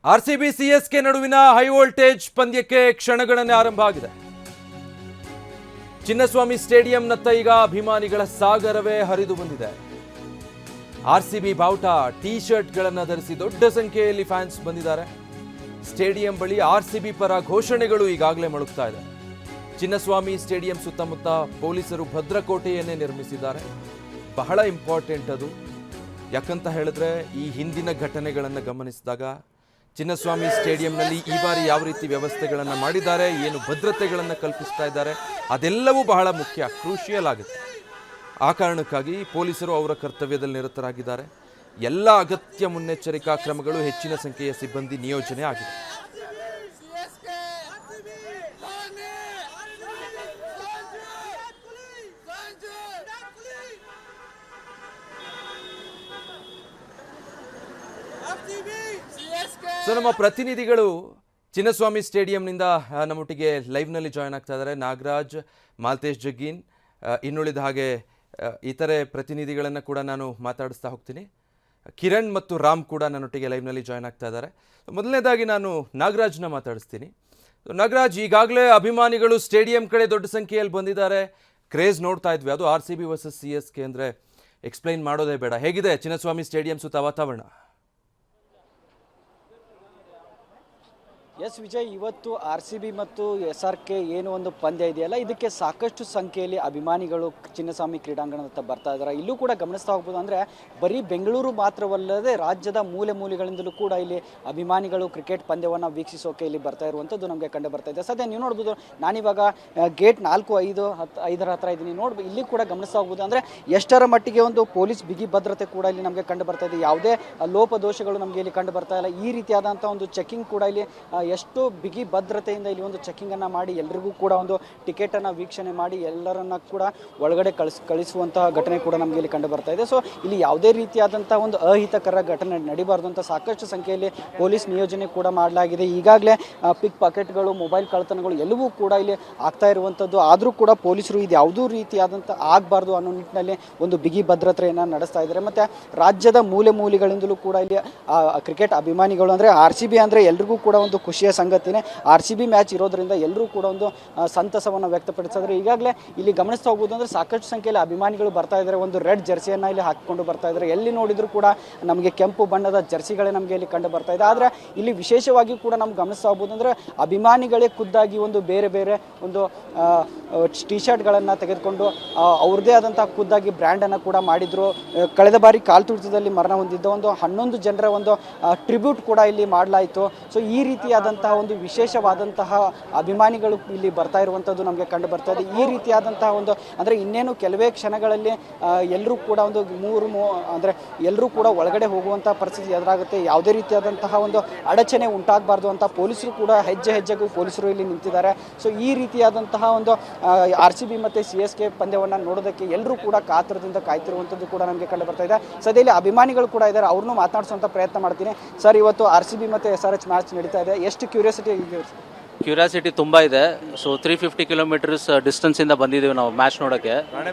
RCB CSK ನಡುವಿನ high voltage ಪಂದ್ಯಕ್ಕೆ ಕ್ಷಣಗಣನೆ ಆರಂಭ ಆಗಿದೆ. ಚಿನ್ನಸ್ವಾಮಿ ಸ್ಟೇಡಿಯಂನತ್ತ ಈಗ ಅಭಿಮಾನಿಗಳ ಸಾಗರವೇ ಹರಿದು ಬಂದಿದೆ. ಆರ್ಸಿಬಿ ಬಾವುಟ ಟಿ ಶರ್ಟ್ಗಳನ್ನು ಧರಿಸಿ ದೊಡ್ಡ ಸಂಖ್ಯೆಯಲ್ಲಿ ಫ್ಯಾನ್ಸ್ ಬಂದಿದ್ದಾರೆ. ಸ್ಟೇಡಿಯಂ ಬಳಿ ಆರ್ಸಿಬಿ ಪರ ಘೋಷಣೆಗಳು ಈಗಾಗಲೇ ಮೊಳಗ್ತಾ ಇದೆ. ಚಿನ್ನಸ್ವಾಮಿ ಸ್ಟೇಡಿಯಂ ಸುತ್ತಮುತ್ತ ಪೊಲೀಸರು ಭದ್ರಕೋಟೆಯನ್ನೇ ನಿರ್ಮಿಸಿದ್ದಾರೆ. ಬಹಳ ಇಂಪಾರ್ಟೆಂಟ್ ಅದು. ಯಾಕಂತ ಹೇಳಿದ್ರೆ ಈ ಹಿಂದಿನ ಘಟನೆಗಳನ್ನು ಗಮನಿಸಿದಾಗ ಚಿನ್ನಸ್ವಾಮಿ ಸ್ಟೇಡಿಯಂನಲ್ಲಿ ಈ ಬಾರಿ ಯಾವ ರೀತಿ ವ್ಯವಸ್ಥೆಗಳನ್ನು ಮಾಡಿದ್ದಾರೆ, ಏನು ಭದ್ರತೆಗಳನ್ನು ಕಲ್ಪಿಸ್ತಾ ಇದ್ದಾರೆ, ಅದೆಲ್ಲವೂ ಬಹಳ ಮುಖ್ಯ, ಕ್ರೂಷಿಯಲ್ ಆಗುತ್ತೆ. ಆ ಕಾರಣಕ್ಕಾಗಿ ಪೊಲೀಸರು ಅವರ ಕರ್ತವ್ಯದಲ್ಲಿ ನಿರತರಾಗಿದ್ದಾರೆ. ಎಲ್ಲ ಅಗತ್ಯ ಮುನ್ನೆಚ್ಚರಿಕಾ ಕ್ರಮಗಳು, ಹೆಚ್ಚಿನ ಸಂಖ್ಯೆಯ ಸಿಬ್ಬಂದಿ ನಿಯೋಜನೆ ಆಗಿದೆ. ಸೊ ನಮ್ಮ ಪ್ರತಿನಿಧಿಗಳು ಚಿನ್ನಸ್ವಾಮಿ ಸ್ಟೇಡಿಯಂನಿಂದ ನಮ್ಮೊಟ್ಟಿಗೆ ಲೈವ್ನಲ್ಲಿ ಜಾಯ್ನ್ ಆಗ್ತಾ ಇದ್ದಾರೆ. ನಾಗರಾಜ್, ಮಾಲ್ತೇಶ್ ಜಗ್ಗೀನ್, ಇನ್ನುಳಿದ ಹಾಗೆ ಇತರೆ ಪ್ರತಿನಿಧಿಗಳನ್ನು ಕೂಡ ನಾನು ಮಾತಾಡಿಸ್ತಾ ಹೋಗ್ತೀನಿ. ಕಿರಣ್ ಮತ್ತು ರಾಮ್ ಕೂಡ ನನ್ನೊಟ್ಟಿಗೆ ಲೈವ್ನಲ್ಲಿ ಜಾಯ್ನ್ ಆಗ್ತಾ ಇದ್ದಾರೆ. ಮೊದಲನೇದಾಗಿ ನಾನು ನಾಗರಾಜ್ನ ಮಾತಾಡಿಸ್ತೀನಿ. ನಾಗರಾಜ್, ಈಗಾಗಲೇ ಅಭಿಮಾನಿಗಳು ಸ್ಟೇಡಿಯಂ ಕಡೆ ದೊಡ್ಡ ಸಂಖ್ಯೆಯಲ್ಲಿ ಬಂದಿದ್ದಾರೆ. ಕ್ರೇಜ್ ನೋಡ್ತಾ ಇದ್ವಿ, ಅದು ಆರ್ಸಿಬಿ ವರ್ಸಸ್ ಸಿಎಸ್ಕೆ ಅಂದರೆ ಎಕ್ಸ್ಪ್ಲೈನ್ ಮಾಡೋದೇ ಬೇಡ. ಹೇಗಿದೆ ಚಿನ್ನಸ್ವಾಮಿ ಸ್ಟೇಡಿಯಂ ಸುತ್ತ ವಾತಾವರಣ? ಎಸ್ ವಿಜಯ್, ಇವತ್ತು ಆರ್ಸಿಬಿ ಮತ್ತು SRK ಏನು ಒಂದು ಪಂದ್ಯ ಇದೆಯಲ್ಲ, ಇದಕ್ಕೆ ಸಾಕಷ್ಟು ಸಂಖ್ಯೆಯಲ್ಲಿ ಅಭಿಮಾನಿಗಳು ಚಿನ್ನಸ್ವಾಮಿ ಕ್ರೀಡಾಂಗಣದತ್ತ ಬರ್ತಾ ಇದ್ದಾರೆ. ಇಲ್ಲೂ ಕೂಡ ಗಮನಿಸ್ತಾ ಹೋಗ್ಬೋದು. ಅಂದರೆ ಬರೀ ಬೆಂಗಳೂರು ಮಾತ್ರವಲ್ಲದೆ ರಾಜ್ಯದ ಮೂಲೆ ಮೂಲೆಗಳಿಂದಲೂ ಕೂಡ ಇಲ್ಲಿ ಅಭಿಮಾನಿಗಳು ಕ್ರಿಕೆಟ್ ಪಂದ್ಯವನ್ನು ವೀಕ್ಷಿಸೋಕೆ ಇಲ್ಲಿ ಬರ್ತಾ ಇರುವಂಥದ್ದು ನಮಗೆ ಕಂಡು ಬರ್ತಾ ಇದೆ. ಸದ್ಯ ನೀವು ನೋಡ್ಬೋದು, ನಾನಿವಾಗ ಗೇಟ್ 4-5 ಹತ್ರ ಇದ್ದೀನಿ. ಇಲ್ಲಿ ಕೂಡ ಗಮನಿಸ್ತಾ ಹೋಗ್ಬೋದು. ಅಂದರೆ ಎಷ್ಟರ ಮಟ್ಟಿಗೆ ಒಂದು ಪೊಲೀಸ್ ಬಿಗಿ ಭದ್ರತೆ ಕೂಡ ಇಲ್ಲಿ ನಮಗೆ ಕಂಡು ಬರ್ತಾ ಇದೆ. ಯಾವುದೇ ಲೋಪದೋಷಗಳು ನಮಗೆ ಇಲ್ಲಿ ಕಂಡು ಬರ್ತಾ ಇಲ್ಲ. ಈ ರೀತಿಯಾದಂಥ ಒಂದು ಚೆಕಿಂಗ್ ಕೂಡ ಇಲ್ಲಿ ಎಷ್ಟು ಬಿಗಿ ಭದ್ರತೆಯಿಂದ ಇಲ್ಲಿ ಒಂದು ಚೆಕಿಂಗ್ ಅನ್ನ ಮಾಡಿ ಎಲ್ಲರಿಗೂ ಕೂಡ ಒಂದು ಟಿಕೆಟ್ ಅನ್ನ ವೀಕ್ಷಣೆ ಮಾಡಿ ಎಲ್ಲರನ್ನ ಕೂಡ ಒಳಗಡೆ ಕಳಿಸುವಂತಹ ಘಟನೆ ಕೂಡ ನಮಗೆ ಇಲ್ಲಿ ಕಂಡು ಬರ್ತಾ ಇದೆ. ಸೊ ಇಲ್ಲಿ ಯಾವುದೇ ರೀತಿಯಾದಂತಹ ಒಂದು ಅಹಿತಕರ ಘಟನೆ ನಡಿಬಾರ್ದು ಅಂತ ಸಾಕಷ್ಟು ಸಂಖ್ಯೆಯಲ್ಲಿ ಪೊಲೀಸ್ ನಿಯೋಜನೆ ಕೂಡ ಮಾಡಲಾಗಿದೆ. ಈಗಾಗಲೇ ಪಿಕ್ ಪಾಕೆಟ್ಗಳು, ಮೊಬೈಲ್ ಕಳ್ಳತನಗಳು ಎಲ್ಲವೂ ಕೂಡ ಇಲ್ಲಿ ಆಗ್ತಾ ಇರುವಂಥದ್ದು. ಆದರೂ ಕೂಡ ಪೊಲೀಸರು ಇದು ಯಾವುದೂ ರೀತಿಯಾದಂಥ ಆಗಬಾರ್ದು ಅನ್ನೋ ನಿಟ್ಟಿನಲ್ಲಿ ಒಂದು ಬಿಗಿ ಭದ್ರತೆಯನ್ನು ನಡೆಸ್ತಾ ಇದ್ದಾರೆ. ಮತ್ತು ರಾಜ್ಯದ ಮೂಲೆ ಮೂಲೆಗಳಿಂದಲೂ ಕೂಡ ಇಲ್ಲಿ ಕ್ರಿಕೆಟ್ ಅಭಿಮಾನಿಗಳು, ಅಂದರೆ RCB ಅಂದರೆ ಎಲ್ರಿಗೂ ಕೂಡ ಒಂದು ಖುಷಿಯ ಸಂಗತಿನೇ. RCB ಮ್ಯಾಚ್ ಇರೋದ್ರಿಂದ ಎಲ್ಲರೂ ಕೂಡ ಒಂದು ಸಂತಸವನ್ನು ವ್ಯಕ್ತಪಡಿಸಿದ್ರೆ ಈಗಾಗಲೇ ಇಲ್ಲಿ ಗಮನಿಸ್ತಾ ಹೋಗ್ಬೋದು. ಅಂದರೆ ಸಾಕಷ್ಟು ಸಂಖ್ಯೆಯಲ್ಲಿ ಅಭಿಮಾನಿಗಳು ಬರ್ತಾ ಇದ್ದಾರೆ. ಒಂದು ರೆಡ್ ಜರ್ಸಿಯನ್ನು ಇಲ್ಲಿ ಹಾಕಿಕೊಂಡು ಬರ್ತಾ ಇದ್ದಾರೆ. ಎಲ್ಲಿ ನೋಡಿದ್ರು ಕೂಡ ನಮಗೆ ಕೆಂಪು ಬಣ್ಣದ ಜರ್ಸಿಗಳೇ ನಮಗೆ ಇಲ್ಲಿ ಕಂಡು ಬರ್ತಾ ಇದೆ. ಆದರೆ ಇಲ್ಲಿ ವಿಶೇಷವಾಗಿ ಕೂಡ ನಮ್ಗೆ ಗಮನಿಸ್ತಾ ಹೋಗ್ಬೋದು. ಅಂದರೆ ಅಭಿಮಾನಿಗಳೇ ಖುದ್ದಾಗಿ ಒಂದು ಬೇರೆ ಬೇರೆ ಒಂದು ಟಿ ಶರ್ಟ್ಗಳನ್ನು ತೆಗೆದುಕೊಂಡು ಅವ್ರದ್ದೇ ಆದಂಥ ಖುದ್ದಾಗಿ ಬ್ರ್ಯಾಂಡನ್ನು ಕೂಡ ಮಾಡಿದ್ರು. ಕಳೆದ ಬಾರಿ ಕಾಲ್ತುಳಿತದಲ್ಲಿ ಮರಣ ಹೊಂದಿದ್ದ ಒಂದು 11 ಜನರ ಒಂದು ಟ್ರಿಬ್ಯೂಟ್ ಕೂಡ ಇಲ್ಲಿ ಮಾಡಲಾಯಿತು. ಸೊ ಈ ರೀತಿಯಾದಂತಹ ಒಂದು ವಿಶೇಷವಾದಂತಹ ಅಭಿಮಾನಿಗಳು ಇಲ್ಲಿ ಬರ್ತಾ ಇರುವಂಥದ್ದು ನಮಗೆ ಕಂಡು ಬರ್ತಾ ಇದೆ. ಈ ರೀತಿಯಾದಂತಹ ಒಂದು ಅಂದರೆ ಇನ್ನೇನು ಕೆಲವೇ ಕ್ಷಣಗಳಲ್ಲಿ ಎಲ್ಲರೂ ಕೂಡ ಒಂದು ಅಂದರೆ ಎಲ್ಲರೂ ಕೂಡ ಒಳಗಡೆ ಹೋಗುವಂಥ ಪರಿಸ್ಥಿತಿ ಎದುರಾಗುತ್ತೆ. ಯಾವುದೇ ರೀತಿಯಾದಂತಹ ಒಂದು ಅಡಚಣೆ ಉಂಟಾಗಬಾರ್ದು ಅಂತ ಪೊಲೀಸರು ಕೂಡ ಹೆಜ್ಜೆ ಹೆಜ್ಜೆಗೂ ಪೊಲೀಸರು ಇಲ್ಲಿ ನಿಂತಿದ್ದಾರೆ. ಸೊ ಈ ರೀತಿಯಾದಂತಹ ಒಂದು RCB ಮತ್ತು CSK ಪಂದ್ಯವನ್ನು ನೋಡೋದಕ್ಕೆ ಎಲ್ಲರೂ ಕೂಡ ಕಾತರದಿಂದ ಕಾಯ್ತಿರುವಂಥದ್ದು ಕೂಡ ನಮಗೆ ಕಂಡು ಬರ್ತಾ ಇದೆ. ಸದ್ಯದಲ್ಲಿ ಅಭಿಮಾನಿಗಳು ಕೂಡ ಇದ್ದಾರೆ, ಅವ್ರನ್ನೂ ಮಾತಾಡಿಸುವಂಥ ಪ್ರಯತ್ನ ಮಾಡ್ತೀನಿ. ಸರ್, ಇವತ್ತು RCB ಮತ್ತು SRH ಮ್ಯಾಚ್ ನಡೀತಾ ಇದೆ, ಎಷ್ಟು ಕ್ಯೂರಿಯಾಸಿಟಿ ತುಂಬ ಇದೆ. ಸೊ 350 ಕಿಲೋಮೀಟರ್ಸ್ ಡಿಸ್ಟೆನ್ಸಿಂದ ಬಂದಿದ್ದೀವಿ ನಾವು ಮ್ಯಾಚ್ ನೋಡೋಕ್ಕೆ.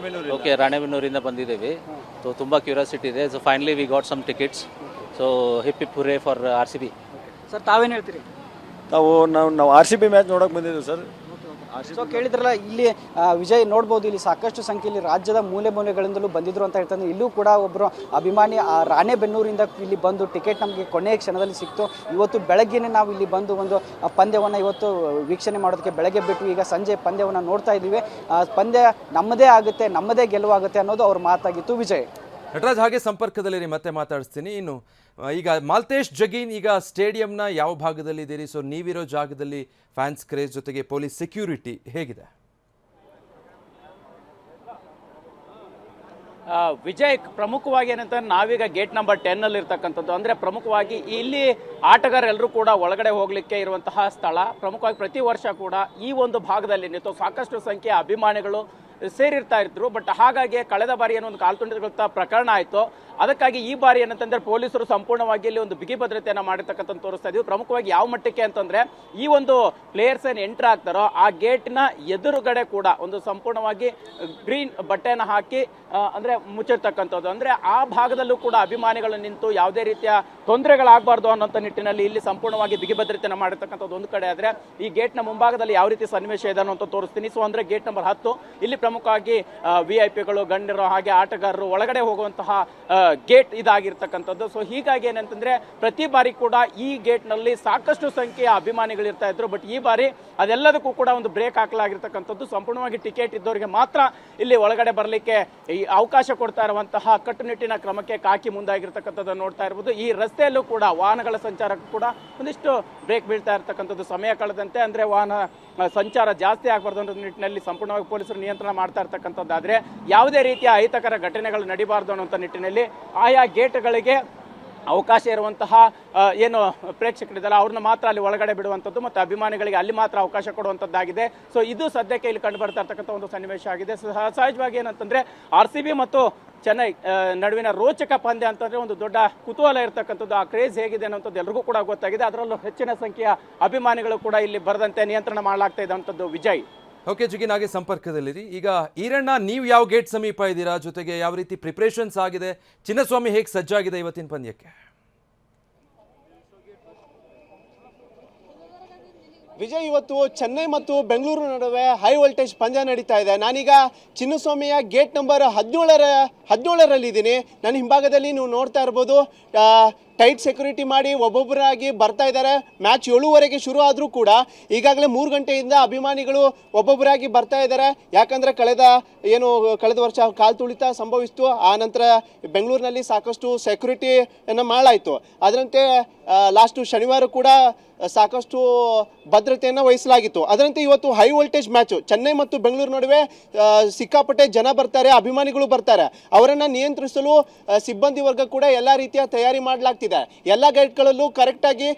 ಓಕೆ, ರಾಣೆಬೆನ್ನೂರಿಂದ ಬಂದಿದ್ದೀವಿ. ಸೊ ತುಂಬ ಕ್ಯೂರಿಯಾಸಿಟಿ ಇದೆ. So finally we got some tickets. So hip hip hurray for RCB. Sir, ತಾವೇನು ಹೇಳ್ತೀರಿ? ನಾವು RCB ಮ್ಯಾಚ್ ನೋಡೋಕೆ ಬಂದಿದ್ದೀವಿ ಸರ್. ಸೊ ಕೇಳಿದ್ರಲ್ಲ, ಇಲ್ಲಿ ವಿಜಯ್ ನೋಡ್ಬೋದು, ಇಲ್ಲಿ ಸಾಕಷ್ಟು ಸಂಖ್ಯೆಯಲ್ಲಿ ರಾಜ್ಯದ ಮೂಲೆ ಮೂಲೆಗಳಿಂದಲೂ ಬಂದಿದ್ರು ಅಂತ ಹೇಳ್ತಾರೆ. ಇಲ್ಲೂ ಕೂಡ ಒಬ್ಬರು ಅಭಿಮಾನಿ ರಾಣೆಬೆನ್ನೂರಿಂದ ಇಲ್ಲಿ ಬಂದು ಟಿಕೆಟ್ ನಮಗೆ ಕೊನೆಯ ಕ್ಷಣದಲ್ಲಿ ಸಿಕ್ತು. ಇವತ್ತು ಬೆಳಗ್ಗೆನೇ ನಾವು ಇಲ್ಲಿ ಬಂದು ಒಂದು ಪಂದ್ಯವನ್ನು ಇವತ್ತು ವೀಕ್ಷಣೆ ಮಾಡೋದಕ್ಕೆ ಬೆಳಗ್ಗೆ ಬಿಟ್ಟು ಈಗ ಸಂಜೆ ಪಂದ್ಯವನ್ನು ನೋಡ್ತಾ ಇದ್ದೀವಿ. ಪಂದ್ಯ ನಮ್ಮದೇ ಆಗುತ್ತೆ, ನಮ್ಮದೇ ಗೆಲುವಾಗುತ್ತೆ ಅನ್ನೋದು ಅವ್ರ ಮಾತಾಗಿತ್ತು. ವಿಜಯ್, ನಟರಾಜ್ ಹಾಗೆ ಸಂಪರ್ಕದಲ್ಲಿ ಮತ್ತೆ ಮಾತಾಡಿಸ್ತೀನಿ. ಇನ್ನು ಈಗ ಮಾಲ್ತೇಶ್ ಜಗೀನ್, ಈಗ ಸ್ಟೇಡಿಯಂನ ಯಾವ ಭಾಗದಲ್ಲಿ ಇದ್ದೀರಿ? ಸೊ ನೀವಿರೋ ಜಾಗದಲ್ಲಿ ಫ್ಯಾನ್ಸ್ ಕ್ರೇಜ್ ಜೊತೆಗೆ ಪೊಲೀಸ್ ಸೆಕ್ಯೂರಿಟಿ ಹೇಗಿದೆ? ವಿಜಯ್, ಪ್ರಮುಖವಾಗಿ ಏನಂತ ನಾವೀಗ ಗೇಟ್ ನಂಬರ್ 10 ಇರ್ತಕ್ಕಂಥದ್ದು. ಅಂದರೆ ಪ್ರಮುಖವಾಗಿ ಇಲ್ಲಿ ಆಟಗಾರರೆಲ್ಲರೂ ಕೂಡ ಒಳಗಡೆ ಹೋಗಲಿಕ್ಕೆ ಇರುವಂತಹ ಸ್ಥಳ. ಪ್ರಮುಖವಾಗಿ ಪ್ರತಿ ವರ್ಷ ಕೂಡ ಈ ಒಂದು ಭಾಗದಲ್ಲಿ ನಿಂತು ಸಾಕಷ್ಟು ಸಂಖ್ಯೆಯ ಅಭಿಮಾನಿಗಳು ಸೇರಿರ್ತಾ ಇದ್ರು. ಬಟ್ ಹಾಗಾಗಿ ಕಳೆದ ಬಾರಿ ಏನೋ ಒಂದು ಕಾಲ್ತುಂಡಿಗಳ ಪ್ರಕರಣ ಆಯಿತು. ಅದಕ್ಕಾಗಿ ಈ ಬಾರಿ ಏನಂತಂದ್ರೆ ಪೊಲೀಸರು ಸಂಪೂರ್ಣವಾಗಿ ಇಲ್ಲಿ ಒಂದು ಬಿಗಿ ಭದ್ರತೆಯನ್ನು ಮಾಡಿರ್ತಕ್ಕಂಥ ತೋರಿಸ್ತಾ ಇದೀವಿ. ಪ್ರಮುಖವಾಗಿ ಯಾವ ಮಟ್ಟಕ್ಕೆ ಅಂತಂದ್ರೆ ಈ ಒಂದು ಪ್ಲೇಯರ್ಸ್ ಏನು ಎಂಟರ್ ಆಗ್ತಾರೋ ಆ ಗೇಟ್ನ ಎದುರುಗಡೆ ಕೂಡ ಒಂದು ಸಂಪೂರ್ಣವಾಗಿ ಗ್ರೀನ್ ಬಟ್ಟೆಯನ್ನು ಹಾಕಿ ಅಂದ್ರೆ ಮುಚ್ಚಿರ್ತಕ್ಕಂಥದ್ದು. ಅಂದ್ರೆ ಆ ಭಾಗದಲ್ಲೂ ಕೂಡ ಅಭಿಮಾನಿಗಳು ನಿಂತು ಯಾವುದೇ ರೀತಿಯ ತೊಂದರೆಗಳಾಗಬಾರ್ದು ಅನ್ನೋಂಥ ನಿಟ್ಟಿನಲ್ಲಿ ಇಲ್ಲಿ ಸಂಪೂರ್ಣವಾಗಿ ಬಿಗಿ ಭದ್ರತೆಯನ್ನು ಮಾಡಿರ್ತಕ್ಕಂಥದ್ದು ಒಂದು ಕಡೆ ಆದ್ರೆ, ಈ ಗೇಟ್ನ ಮುಂಭಾಗದಲ್ಲಿ ಯಾವ ರೀತಿ ಸನ್ನಿವೇಶ ಇದೆ ಅನ್ನೋ ತೋರಿಸ್ತೀನಿ. ಸೊ ಅಂದ್ರೆ ಗೇಟ್ ನಂಬರ್ 10 ಇಲ್ಲಿ ಪ್ರಮುಖವಾಗಿ VIP-ಗಳು, ಗಣ್ಯರು ಹಾಗೆ ಆಟಗಾರರು ಒಳಗಡೆ ಹೋಗುವಂತಹ ಗೇಟ್ ಇದಾಗಿರ್ತಕ್ಕಂಥದ್ದು. ಸೊ ಹೀಗಾಗಿ ಏನಂತಂದ್ರೆ ಪ್ರತಿ ಬಾರಿ ಕೂಡ ಈ ಗೇಟ್ ನಲ್ಲಿ ಸಾಕಷ್ಟು ಸಂಖ್ಯೆಯ ಅಭಿಮಾನಿಗಳು ಇರ್ತಾ ಇದ್ರು. ಬಟ್ ಈ ಬಾರಿ ಅದೆಲ್ಲದಕ್ಕೂ ಕೂಡ ಒಂದು ಬ್ರೇಕ್ ಹಾಕಲಾಗಿರ್ತಕ್ಕಂಥದ್ದು. ಸಂಪೂರ್ಣವಾಗಿ ಟಿಕೆಟ್ ಇದ್ದವರಿಗೆ ಮಾತ್ರ ಇಲ್ಲಿ ಒಳಗಡೆ ಬರಲಿಕ್ಕೆ ಈ ಅವಕಾಶ ಕೊಡ್ತಾ ಇರುವಂತಹ ಕಟ್ಟುನಿಟ್ಟಿನ ಕ್ರಮಕ್ಕೆ ಕಾಕಿ ಮುಂದಾಗಿರ್ತಕ್ಕಂಥದ್ದನ್ನು ನೋಡ್ತಾ ಇರಬಹುದು. ಈ ರಸ್ತೆಯಲ್ಲೂ ಕೂಡ ವಾಹನಗಳ ಸಂಚಾರಕ್ಕೂ ಕೂಡ ಒಂದಿಷ್ಟು ಬ್ರೇಕ್ ಬೀಳ್ತಾ ಇರ್ತಕ್ಕಂಥದ್ದು. ಸಮಯ ಕಳೆದಂತೆ ಅಂದ್ರೆ ವಾಹನ ಸಂಚಾರ ಜಾಸ್ತಿ ಆಗಬಾರ್ದು ಅನ್ನೋ ನಿಟ್ಟಿನಲ್ಲಿ ಸಂಪೂರ್ಣವಾಗಿ ಪೊಲೀಸರು ನಿಯಂತ್ರಣ ಮಾಡ್ತಾ ಇರ್ತಕ್ಕಂಥದ್ದಾದ್ರೆ, ಯಾವುದೇ ರೀತಿಯ ಅಹಿತಕರ ಘಟನೆಗಳು ನಡೀಬಾರ್ದು ಅನ್ನುವಂಥ ನಿಟ್ಟಿನಲ್ಲಿ ಆಯಾ ಗೇಟ್ಗಳಿಗೆ ಅವಕಾಶ ಇರುವಂತಹ ಏನು ಪ್ರೇಕ್ಷಕರಿದ್ದಾರೆ ಅವ್ರನ್ನ ಮಾತ್ರ ಅಲ್ಲಿ ಒಳಗಡೆ ಬಿಡುವಂಥದ್ದು ಮತ್ತು ಅಭಿಮಾನಿಗಳಿಗೆ ಅಲ್ಲಿ ಮಾತ್ರ ಅವಕಾಶ ಕೊಡುವಂಥದ್ದಾಗಿದೆ. ಸೊ ಇದು ಸದ್ಯಕ್ಕೆ ಇಲ್ಲಿ ಕಂಡು ಬರ್ತಾ ಇರ್ತಕ್ಕಂಥ ಒಂದು ಸನ್ನಿವೇಶ ಆಗಿದೆ. ಸಹಜವಾಗಿ ಏನಂತಂದ್ರೆ RCB ಮತ್ತು ಚೆನ್ನೈ ನಡುವಿನ ರೋಚಕ ಪಂದ್ಯ ಅಂತಂದ್ರೆ ಒಂದು ದೊಡ್ಡ ಕುತೂಹಲ ಇರತಕ್ಕಂಥದ್ದು. ಆ ಕ್ರೇಜ್ ಹೇಗಿದೆ ಅನ್ನೋಂಥದ್ದು ಎಲ್ರಿಗೂ ಕೂಡ ಗೊತ್ತಾಗಿದೆ. ಅದರಲ್ಲೂ ಹೆಚ್ಚಿನ ಸಂಖ್ಯೆಯ ಅಭಿಮಾನಿಗಳು ಕೂಡ ಇಲ್ಲಿ ಬರದಂತೆ ನಿಯಂತ್ರಣ ಮಾಡಲಾಗ್ತಾ ಇದ್ದಂಥದ್ದು. ವಿಜಯ್, ಓಕೆ ಜುಗಿನ್, ಹಾಗೆ ಸಂಪರ್ಕದಲ್ಲಿರಿ. ಈಗ ಈರಣ್ಣ, ನೀವು ಯಾವ ಗೇಟ್ ಸಮೀಪ ಇದ್ದೀರಾ, ಜೊತೆಗೆ ಯಾವ ರೀತಿ ಪ್ರಿಪ್ರೇಷನ್ಸ್ ಆಗಿದೆ, ಚಿನ್ನಸ್ವಾಮಿ ಹೇಗೆ ಸಜ್ಜಾಗಿದೆ ಇವತ್ತಿನ ಪಂದ್ಯಕ್ಕೆ? ವಿಜಯ್, ಇವತ್ತು ಚೆನ್ನೈ ಮತ್ತು ಬೆಂಗಳೂರು ನಡುವೆ ಹೈ ವೋಲ್ಟೇಜ್ ಪಂದ್ಯ ನಡೀತಾ ಇದೆ. ನಾನೀಗ ಚಿನ್ನಸ್ವಾಮಿಯ ಗೇಟ್ ನಂಬರ್ 17ರಲ್ಲಿದ್ದೀನಿ. ನನ್ನ ಹಿಂಭಾಗದಲ್ಲಿ ನೀವು ನೋಡ್ತಾ ಇರ್ಬೋದು, ಟೈಟ್ ಸೆಕ್ಯೂರಿಟಿ ಮಾಡಿ ಒಬ್ಬೊಬ್ಬರಾಗಿ ಬರ್ತಾ ಇದ್ದಾರೆ. ಮ್ಯಾಚ್ 7:15 ಶುರು ಆದರೂ ಕೂಡ ಈಗಾಗಲೇ 3 ಗಂಟೆಯಿಂದ ಅಭಿಮಾನಿಗಳು ಒಬ್ಬೊಬ್ಬರಾಗಿ ಬರ್ತಾ ಇದ್ದಾರೆ. ಯಾಕಂದರೆ ಕಳೆದ ವರ್ಷ ಕಾಲು ತುಳಿತ ಸಂಭವಿಸಿತು. ಆ ನಂತರ ಬೆಂಗಳೂರಿನಲ್ಲಿ ಸಾಕಷ್ಟು ಸೆಕ್ಯೂರಿಟಿಯನ್ನು ಮಾಡಲಾಯಿತು. ಅದರಂತೆ ಲಾಸ್ಟು ಶನಿವಾರ ಕೂಡ ಸಾಕಷ್ಟು ಭದ್ರತೆಯನ್ನು ವಹಿಸಲಾಗಿತ್ತು. ಅದರಂತೆ ಇವತ್ತು ಹೈ ವೋಲ್ಟೇಜ್ ಮ್ಯಾಚು ಚೆನ್ನೈ ಮತ್ತು ಬೆಂಗಳೂರು ನಡುವೆ ಸಿಕ್ಕಾಪಟ್ಟೆ ಜನ ಬರ್ತಾರೆ, ಅಭಿಮಾನಿಗಳು ಬರ್ತಾರೆ. ಅವರನ್ನು ನಿಯಂತ್ರಿಸಲು ಸಿಬ್ಬಂದಿ ವರ್ಗ ಕೂಡ ಎಲ್ಲ ರೀತಿಯ ತಯಾರಿ ಮಾಡಲಾಗ್ತಿದೆ. ಎಲ್ಲ ಗೇಟ್ಗಳಲ್ಲೂ ಕರೆಕ್ಟಾಗಿ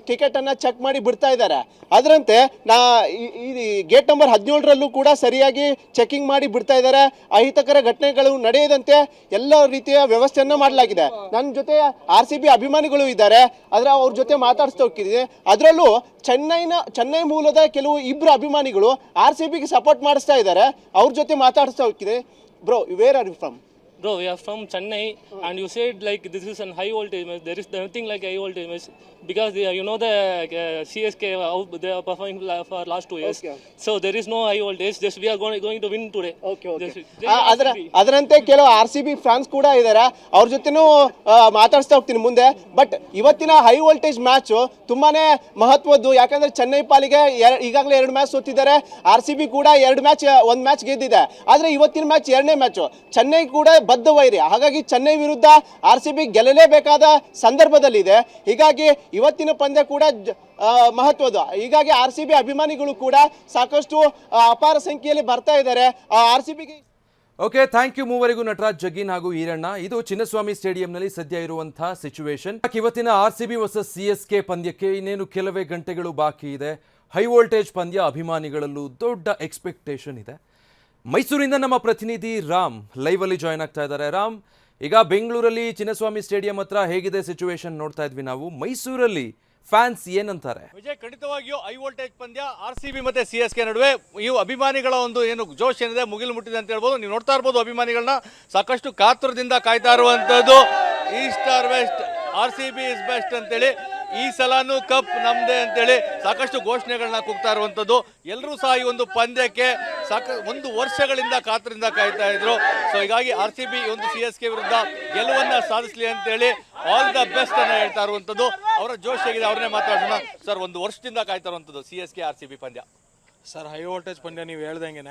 ಟಿಕೆಟನ್ನು ಚೆಕ್ ಮಾಡಿ ಬಿಡ್ತಾ ಇದ್ದಾರೆ. ಅದರಂತೆ ಈ ಗೇಟ್ ನಂಬರ್ 17ರಲ್ಲೂ ಕೂಡ ಸರಿಯಾಗಿ ಚೆಕಿಂಗ್ ಮಾಡಿ ಬಿಡ್ತಾ ಇದ್ದಾರೆ. ಅಹಿತಕರ ಘಟನೆಗಳು ನಡೆಯದಂತೆ ಎಲ್ಲ ರೀತಿಯ ವ್ಯವಸ್ಥೆಯನ್ನು ಮಾಡಲಾಗಿದೆ. ನನ್ನ ಜೊತೆ RCB ಅಭಿಮಾನಿಗಳು ಇದ್ದಾರೆ, ಆದರೆ ಅವ್ರ ಜೊತೆ ಮಾತಾಡಿಸ್ತಾ ಹೋಗ್ತಿದೆ. ಅದರಲ್ಲೂ ಚೆನ್ನೈ ಮೂಲದ ಕೆಲವು ಇಬ್ಬರು ಅಭಿಮಾನಿಗಳು RCBಗೆ ಸಪೋರ್ಟ್ ಮಾಡಿಸ್ತಾ ಇದ್ದಾರೆ. ಅವ್ರ ಜೊತೆ ಮಾತಾಡಿಸ್ತಾ ಹೋಗ್ತಿದೆ. Bro, where are you from? Bro, we are from Chennai, and you said like this is a high voltage match. There is nothing like high voltage match because the CSK how they are performing for last 2 years. Okay. So there is no high voltage. Just we are going to win today. Okay. ಅದರಂತೆ ಕೆಲವು RCB fans ಕೂಡ ಇದ್ದಾರೆ. ಅವ್ರ ಜೊತೆನೂ ಮಾತಾಡಿಸ್ತಾ ಹೋಗ್ತೀನಿ ಮುಂದೆ. But ಇವತ್ತಿನ high voltage match ತುಂಬಾನೇ ಮಹತ್ವದ್ದು. ಯಾಕಂದ್ರೆ ಚೆನ್ನೈ ಪಾಲಿಗೆ ಈಗಾಗಲೇ 2 ಮ್ಯಾಚ್ ಸೋತಿದ್ದಾರೆ. RCB ಕೂಡ 1 ಮ್ಯಾಚ್ ಗೆದ್ದಿದೆ. ಆದ್ರೆ ಇವತ್ತಿನ ಮ್ಯಾಚ್ 2ನೇ ಮ್ಯಾಚ್. ಚೆನ್ನೈ ಕೂಡ ಬದ್ಧ ವೈರಿ. ಹಾಗಾಗಿ ಚೆನ್ನೈ ವಿರುದ್ಧ RCB ಗೆಲ್ಲಲೇಬೇಕಾದ ಸಂದರ್ಭದಲ್ಲಿದೆ. ಹೀಗಾಗಿ ಇವತ್ತಿನ ಪಂದ್ಯ ಕೂಡ ಮಹತ್ವದ್ದು. ಹೀಗಾಗಿ RCB ಅಭಿಮಾನಿಗಳು ಕೂಡ ಸಾಕಷ್ಟು ಅಪಾರ ಸಂಖ್ಯೆಯಲ್ಲಿ ಬರ್ತಾ ಇದ್ದಾರೆ. RCBಗೆ ಓಕೆ, ಥ್ಯಾಂಕ್ ಯು ಮೂವರಿಗೂ, ನಟರಾಜ್, ಜಗ್ಗಿನ್ ಹಾಗೂ ಈರಣ್ಣ. ಇದು ಚಿನ್ನಸ್ವಾಮಿ ಸ್ಟೇಡಿಯಂನಲ್ಲಿ ಸದ್ಯ ಇರುವಂತಹ ಸಿಚುವೇಶನ್. ಇವತ್ತಿನ RCB ವರ್ಸಸ್ CSK ಪಂದ್ಯಕ್ಕೆ ಇನ್ನೇನು ಕೆಲವೇ ಗಂಟೆಗಳು ಬಾಕಿ ಇದೆ. ಹೈ ವೋಲ್ಟೇಜ್ ಪಂದ್ಯ, ಅಭಿಮಾನಿಗಳಲ್ಲೂ ದೊಡ್ಡ ಎಕ್ಸ್ಪೆಕ್ಟೇಷನ್ ಇದೆ. ಮೈಸೂರಿಂದ ನಮ್ಮ ಪ್ರತಿನಿಧಿ ರಾಮ್ ಲೈವ್ ಅಲ್ಲಿ ಜಾಯ್ನ್ ಆಗ್ತಾ ಇದ್ದಾರೆ. ರಾಮ್, ಈಗ ಬೆಂಗಳೂರಲ್ಲಿ ಚಿನ್ನಸ್ವಾಮಿ ಸ್ಟೇಡಿಯಂ ಹತ್ರ ಹೇಗಿದೆ ಸಿಚುವೇಶನ್ ನೋಡ್ತಾ ಇದ್ವಿ ನಾವು. ಮೈಸೂರಲ್ಲಿ ಫ್ಯಾನ್ಸ್ ಏನಂತಾರೆ? ವಿಜಯ್, ಖಂಡಿತವಾಗಿಯೂ ಹೈ ವೋಲ್ಟೇಜ್ ಪಂದ್ಯ RCB ಮತ್ತೆ CSK ನಡುವೆ. ಇವು ಅಭಿಮಾನಿಗಳ ಒಂದು ಏನು ಜೋಶ್ ಏನಿದೆ ಮುಗಿಲು ಮುಟ್ಟಿದೆ ಅಂತ ಹೇಳ್ಬೋದು. ನೀವು ನೋಡ್ತಾ ಇರ್ಬೋದು ಅಭಿಮಾನಿಗಳನ್ನ ಸಾಕಷ್ಟು ಕಾತುರದಿಂದ ಕಾಯ್ತಾ ಇರುವಂತದ್ದು. East or west, RCB is best ಅಂತೇಳಿ, ಈ ಸಲಾನು ಕಪ್ ನಮ್ದೇ ಅಂತೇಳಿ ಸಾಕಷ್ಟು ಘೋಷಣೆಗಳನ್ನ ಕೂಗ್ತಾ ಇರುವಂತದ್ದು. ಎಲ್ಲರೂ ಸಹ ಈ ಒಂದು ಪಂದ್ಯಕ್ಕೆ ಒಂದು ವರ್ಷಗಳಿಂದ ಕಾತರಿಂದ ಕಾಯ್ತಾ ಇದ್ರು. ಸೊ ಹೀಗಾಗಿ RCB ಒಂದು CSK ವಿರುದ್ಧ ಗೆಲುವನ್ನ ಸಾಧಿಸಲಿ ಅಂತೇಳಿ ಆಲ್ ದ ಬೆಸ್ಟ್ ಅನ್ನ ಹೇಳ್ತಾ ಇರುವಂತದ್ದು. ಅವರ ಜೋಶ್ ಹೇಗಿದೆ ಅವ್ರನ್ನೇ ಮಾತಾಡೋಣ. ಸರ್, ಒಂದು ವರ್ಷದಿಂದ ಕಾಯ್ತಾ ಇರುವಂತದ್ದು CSK RCB ಪಂದ್ಯ. ಸರ್, ಹೈ ವೋಲ್ಟೇಜ್ ಪಂದ್ಯ ನೀವು ಹೇಳ್ದಂಗೆ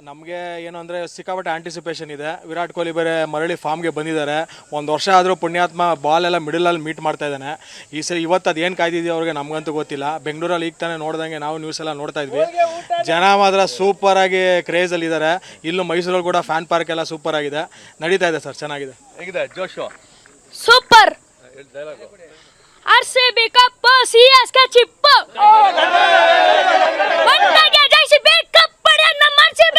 ನಮಗೆ ಏನು ಅಂದರೆ ಸಿಕ್ಕಾಪಟ್ಟೆ ಆಂಟಿಸಿಪೇಷನ್ ಇದೆ. ವಿರಾಟ್ ಕೊಹ್ಲಿ ಬೇರೆ ಮರಳಿ ಫಾರ್ಮ್ಗೆ ಬಂದಿದ್ದಾರೆ. 1 ವರ್ಷ ಆದರೂ ಪುಣ್ಯಾತ್ಮ ಬಾಲೆಲ್ಲ ಮಿಡಲಲ್ಲಿ ಮೀಟ್ ಮಾಡ್ತಾ ಇದ್ದಾನೆ. ಈ ಸರಿ ಇವತ್ತು ಅದು ಏನು ಕಾಯ್ದಿದೆಯೋ ಅವ್ರಿಗೆ ನಮಗಂತೂ ಗೊತ್ತಿಲ್ಲ. ಬೆಂಗಳೂರಲ್ಲಿ ಈಗ ತಾನೇ ನೋಡ್ದಂಗೆ ನಾವು ನ್ಯೂಸ್ ಎಲ್ಲ ನೋಡ್ತಾ ಇದ್ವಿ. ಜನ ಮಾತ್ರ ಸೂಪರಾಗಿ ಕ್ರೇಜಲ್ಲಿದ್ದಾರೆ. ಇಲ್ಲೂ ಮೈಸೂರಲ್ಲಿ ಕೂಡ ಫ್ಯಾನ್ ಪಾರ್ಕ್ ಎಲ್ಲ ಸೂಪರ್ ಆಗಿದೆ, ನಡೀತಾ ಇದೆ ಸರ್, ಚೆನ್ನಾಗಿದೆ. ಹೇಗಿದೆ ಜೋಶು? Super. RCB cup, CSK chip. ಒಟ್ಟಾಗಿ ಜೈಸಿಬಿ ಕಪ್ ಪಡೆಯೋಣ ನಮ್ಮ RCB.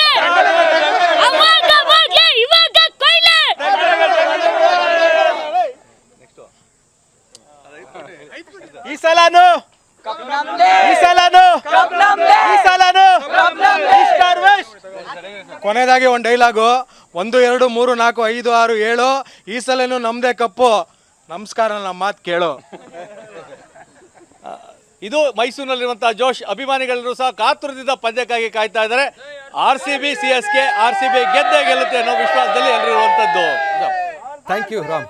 ಅವಾಗ ಹೋಗ್ಲಿ, ಇವಾಗ ಕೊಯ್ಲೆ. ಈ ಸಲಾನು ಕೊನೆಯದಾಗಿ ಒಂದು ಡೈಲಾಗು 1 2 3 4 5 6 7 ಈ ಸಲನು ನಮ್ದೇ ಕಪ್ಪು ನಮಸ್ಕಾರ ನಮ್ಮ ಮಾತು ಕೇಳು. ಇದು ಮೈಸೂರಿನಲ್ಲಿರುವಂತಹ ಜೋಶ್. ಅಭಿಮಾನಿಗಳೆಲ್ಲರೂ ಸಹ ಕಾತುರದಿಂದ ಪಂದ್ಯಕ್ಕಾಗಿ ಕಾಯ್ತಾ ಇದ್ದಾರೆ. RCB CSK ಗೆದ್ದೇ ಗೆಲ್ಲುತ್ತೆ ಅನ್ನೋ ವಿಶ್ವಾಸದಲ್ಲಿ ಎಲ್ಲರೂ ಇರುವಂತದ್ದು. Thank you Ram.